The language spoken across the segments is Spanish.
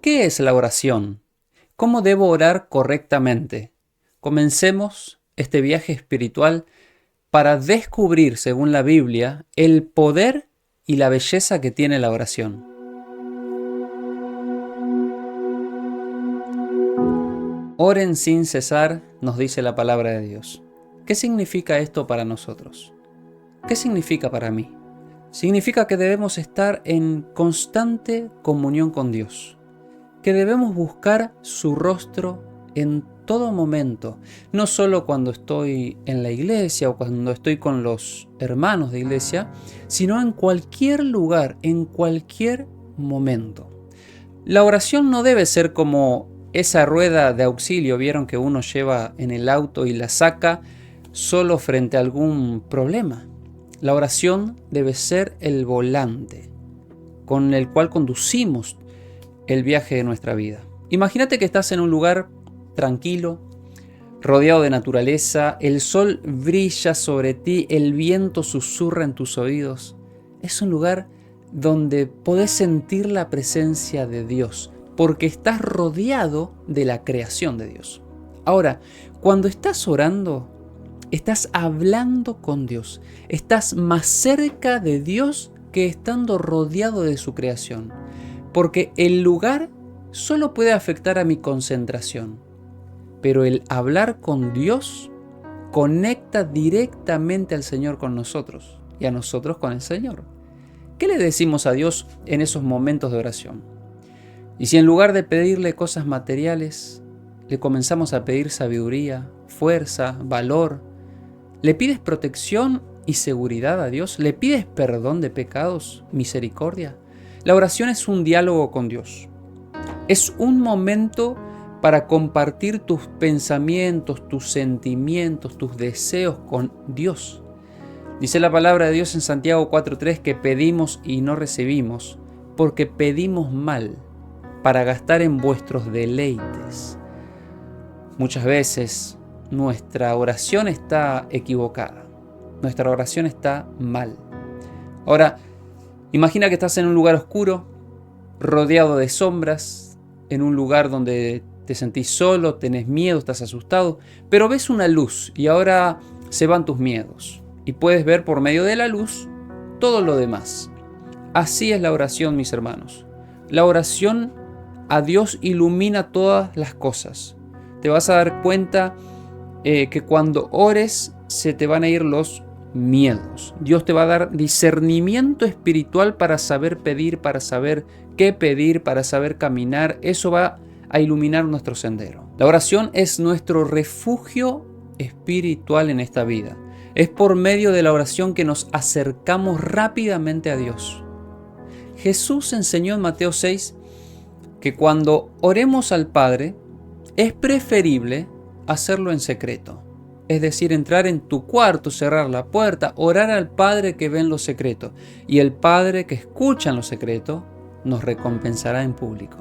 ¿Qué es la oración? ¿Cómo debo orar correctamente? Comencemos este viaje espiritual para descubrir, según la Biblia, el poder y la belleza que tiene la oración. Oren sin cesar, nos dice la palabra de Dios. ¿Qué significa esto para nosotros? ¿Qué significa para mí? Significa que debemos estar en constante comunión con Dios, que debemos buscar su rostro en todo momento, no solo cuando estoy en la iglesia o cuando estoy con los hermanos de iglesia, sino en cualquier lugar, en cualquier momento. La oración no debe ser como esa rueda de auxilio, vieron que uno lleva en el auto y la saca solo frente a algún problema. La oración debe ser el volante con el cual conducimos el viaje de nuestra vida. Imagínate que estás en un lugar tranquilo, rodeado de naturaleza, el sol brilla sobre ti, el viento susurra en tus oídos. Es un lugar donde podés sentir la presencia de Dios, porque estás rodeado de la creación de Dios. Ahora, cuando estás orando, estás hablando con Dios, estás más cerca de Dios que estando rodeado de su creación, porque el lugar solo puede afectar a mi concentración, pero el hablar con Dios conecta directamente al Señor con nosotros y a nosotros con el Señor. ¿Qué le decimos a Dios en esos momentos de oración? Y si en lugar de pedirle cosas materiales, le comenzamos a pedir sabiduría, fuerza, valor, ¿le pides protección y seguridad a Dios? ¿Le pides perdón de pecados, misericordia? La oración es un diálogo con Dios. Es un momento para compartir tus pensamientos, tus sentimientos, tus deseos con Dios. Dice la palabra de Dios en Santiago 4:3 que pedimos y no recibimos, porque pedimos mal para gastar en vuestros deleites. Muchas veces nuestra oración está equivocada, nuestra oración está mal. Ahora, imagina que estás en un lugar oscuro, rodeado de sombras, en un lugar donde te sentís solo, tenés miedo, estás asustado, pero ves una luz y ahora se van tus miedos y puedes ver por medio de la luz todo lo demás. Así es la oración, mis hermanos. La oración a Dios ilumina todas las cosas. Te vas a dar cuenta que cuando ores se te van a ir los miedos. Dios te va a dar discernimiento espiritual para saber pedir, para saber qué pedir, para saber caminar. Eso va a iluminar nuestro sendero. La oración es nuestro refugio espiritual en esta vida. Es por medio de la oración que nos acercamos rápidamente a Dios. Jesús enseñó en Mateo 6 que cuando oremos al Padre, es preferible hacerlo en secreto. Es decir, entrar en tu cuarto, cerrar la puerta, orar al Padre que ve en lo secreto. Y el Padre que escucha en lo secreto nos recompensará en público.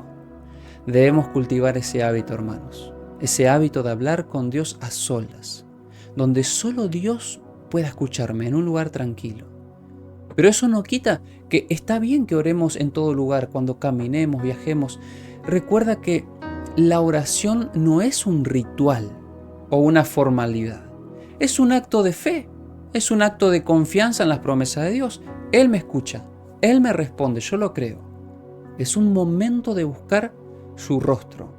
Debemos cultivar ese hábito, hermanos. Ese hábito de hablar con Dios a solas, donde solo Dios pueda escucharme en un lugar tranquilo. Pero eso no quita que está bien que oremos en todo lugar, cuando caminemos, viajemos. Recuerda que la oración no es un ritual o una formalidad. Es un acto de fe, es un acto de confianza en las promesas de Dios. Él me escucha, Él me responde, yo lo creo. Es un momento de buscar su rostro.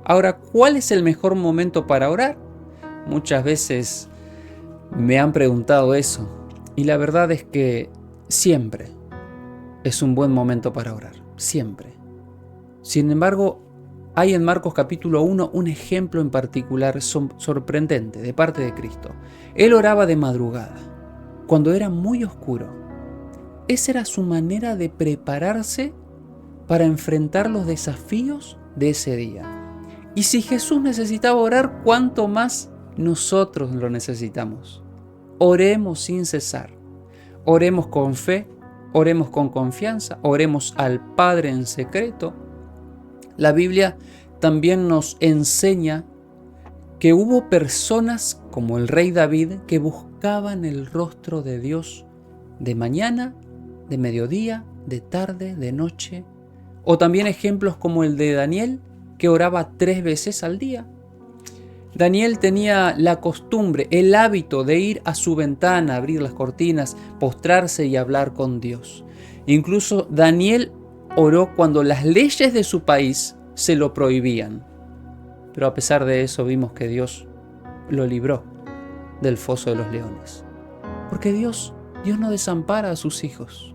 Ahora, ¿cuál es el mejor momento para orar? Muchas veces me han preguntado eso y la verdad es que siempre es un buen momento para orar, siempre. Sin embargo, hay en Marcos capítulo 1 un ejemplo en particular sorprendente de parte de Cristo. Él oraba de madrugada, cuando era muy oscuro. Esa era su manera de prepararse para enfrentar los desafíos de ese día. Y si Jesús necesitaba orar, ¿cuánto más nosotros lo necesitamos? Oremos sin cesar. Oremos con fe, oremos con confianza, oremos al Padre en secreto. La Biblia también nos enseña que hubo personas como el rey David que buscaban el rostro de Dios de mañana, de mediodía, de tarde, de noche. O también ejemplos como el de Daniel, que oraba 3 veces al día. Daniel tenía la costumbre, el hábito de ir a su ventana, abrir las cortinas, postrarse y hablar con Dios. Incluso Daniel oró cuando las leyes de su país se lo prohibían. Pero a pesar de eso vimos que Dios lo libró del foso de los leones. Porque Dios no desampara a sus hijos.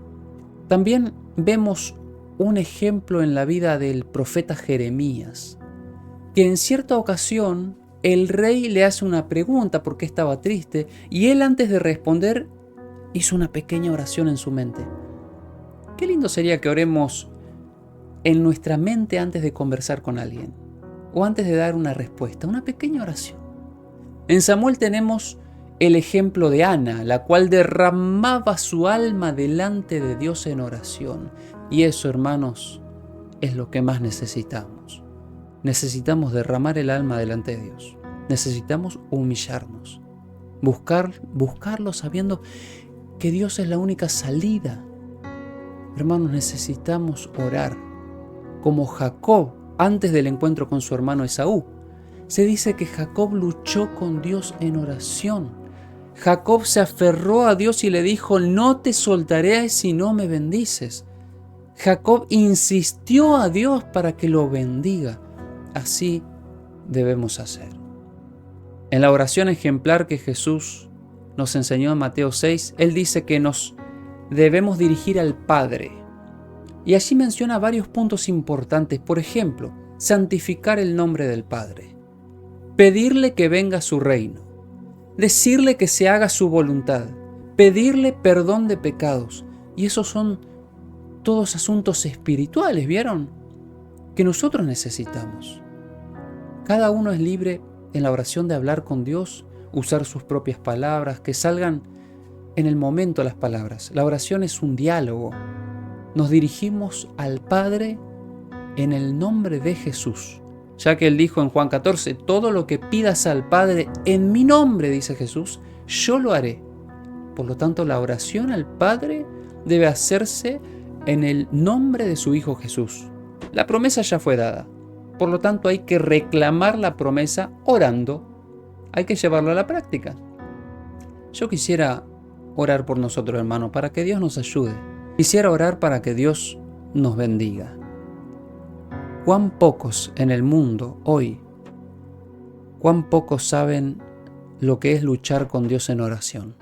También vemos un ejemplo en la vida del profeta Jeremías, que en cierta ocasión el rey le hace una pregunta porque estaba triste y él, antes de responder, hizo una pequeña oración en su mente. Qué lindo sería que oremos en nuestra mente antes de conversar con alguien o antes de dar una respuesta, una pequeña oración. En Samuel tenemos el ejemplo de Ana, la cual derramaba su alma delante de Dios en oración. Y eso, hermanos, es lo que más necesitamos. Necesitamos derramar el alma delante de Dios. Necesitamos humillarnos, buscarlo sabiendo que Dios es la única salida. Hermanos, necesitamos orar como Jacob antes del encuentro con su hermano Esaú. Se dice que Jacob luchó con Dios en oración. Jacob se aferró a Dios y le dijo: no te soltaré si no me bendices. Jacob insistió a Dios para que lo bendiga. Así debemos hacer. En la oración ejemplar que Jesús nos enseñó en Mateo 6, Él dice que nos debemos dirigir al Padre. Y allí menciona varios puntos importantes. Por ejemplo, santificar el nombre del Padre, pedirle que venga su reino, decirle que se haga su voluntad, pedirle perdón de pecados. Y esos son todos asuntos espirituales, ¿vieron? Que nosotros necesitamos. Cada uno es libre en la oración de hablar con Dios, usar sus propias palabras, que salgan en el momento las palabras. La oración es un diálogo. Nos dirigimos al Padre en el nombre de Jesús, ya que Él dijo en Juan 14, todo lo que pidas al Padre en mi nombre, dice Jesús, yo lo haré. Por lo tanto, la oración al Padre debe hacerse en el nombre de su Hijo Jesús. La promesa ya fue dada. Por lo tanto, hay que reclamar la promesa orando. Hay que llevarlo a la práctica. Yo quisiera orar por nosotros, hermanos, para que Dios nos ayude. Quisiera orar para que Dios nos bendiga. ¿Cuán pocos en el mundo hoy, cuán pocos saben lo que es luchar con Dios en oración?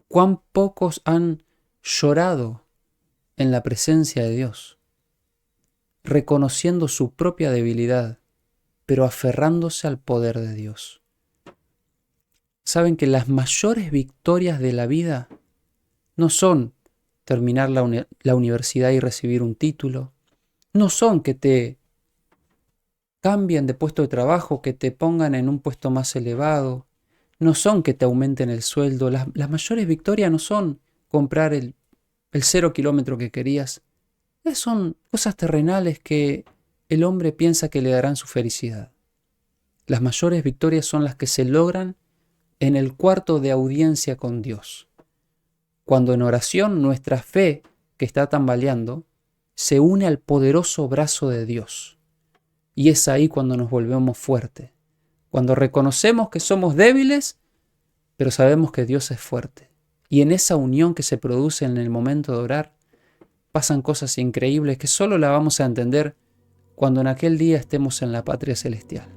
¿Cuán pocos han llorado en la presencia de Dios, reconociendo su propia debilidad, pero aferrándose al poder de Dios? Saben que las mayores victorias de la vida no son terminar la universidad y recibir un título, no son que te cambien de puesto de trabajo, que te pongan en un puesto más elevado, no son que te aumenten el sueldo. Las mayores victorias no son comprar el 0 kilómetro que querías. Son cosas terrenales que el hombre piensa que le darán su felicidad. Las mayores victorias son las que se logran en el cuarto de audiencia con Dios. Cuando en oración nuestra fe, que está tambaleando, se une al poderoso brazo de Dios. Y es ahí cuando nos volvemos fuertes. Cuando reconocemos que somos débiles, pero sabemos que Dios es fuerte. Y en esa unión que se produce en el momento de orar, pasan cosas increíbles que solo la vamos a entender cuando en aquel día estemos en la patria celestial.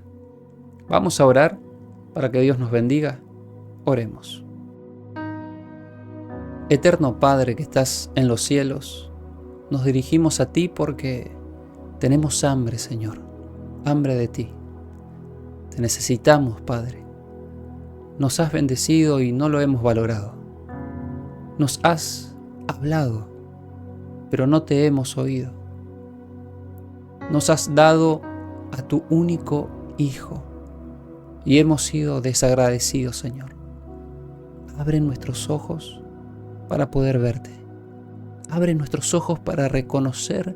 Vamos a orar para que Dios nos bendiga. Oremos. Eterno Padre que estás en los cielos, nos dirigimos a ti porque tenemos hambre, Señor, hambre de ti. Te necesitamos, Padre. Nos has bendecido y no lo hemos valorado. Nos has hablado, pero no te hemos oído. Nos has dado a tu único Hijo y hemos sido desagradecidos, Señor. Abre nuestros ojos para poder verte. Abre nuestros ojos para reconocer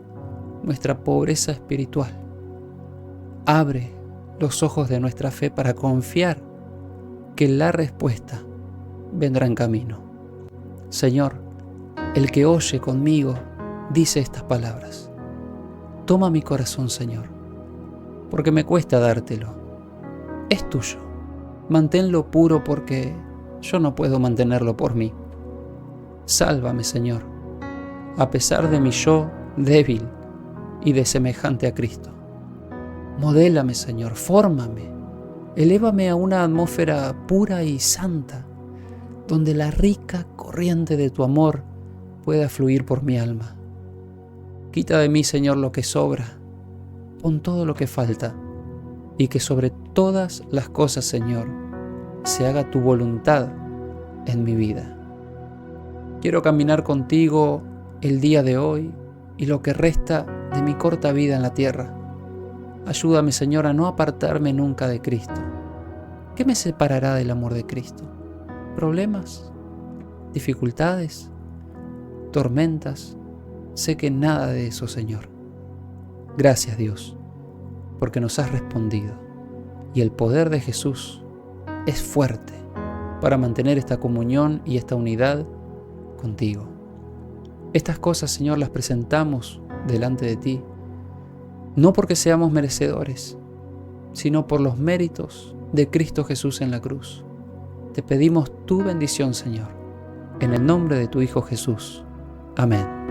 nuestra pobreza espiritual. Abre los ojos de nuestra fe para confiar que la respuesta vendrá en camino. Señor, el que oye conmigo dice estas palabras: toma mi corazón, Señor, porque me cuesta dártelo. Es tuyo. Manténlo puro porque yo no puedo mantenerlo por mí. Sálvame, Señor, a pesar de mi yo débil y de semejante a Cristo. Modélame, Señor, fórmame. Elévame a una atmósfera pura y santa, donde la rica corriente de tu amor pueda fluir por mi alma. Quita de mí, Señor, lo que sobra, pon todo lo que falta, y que sobre todas las cosas, Señor, se haga tu voluntad en mi vida. Quiero caminar contigo el día de hoy y lo que resta de mi corta vida en la tierra. Ayúdame, Señor, a no apartarme nunca de Cristo. ¿Qué me separará del amor de Cristo? ¿Problemas? ¿Dificultades? ¿Tormentas? Sé que nada de eso, Señor. Gracias, Dios, porque nos has respondido, y el poder de Jesús es fuerte para mantener esta comunión y esta unidad contigo. Estas cosas, Señor, las presentamos delante de ti, no porque seamos merecedores, sino por los méritos de Cristo Jesús en la cruz. Te pedimos tu bendición, Señor, en el nombre de tu Hijo Jesús. Amén.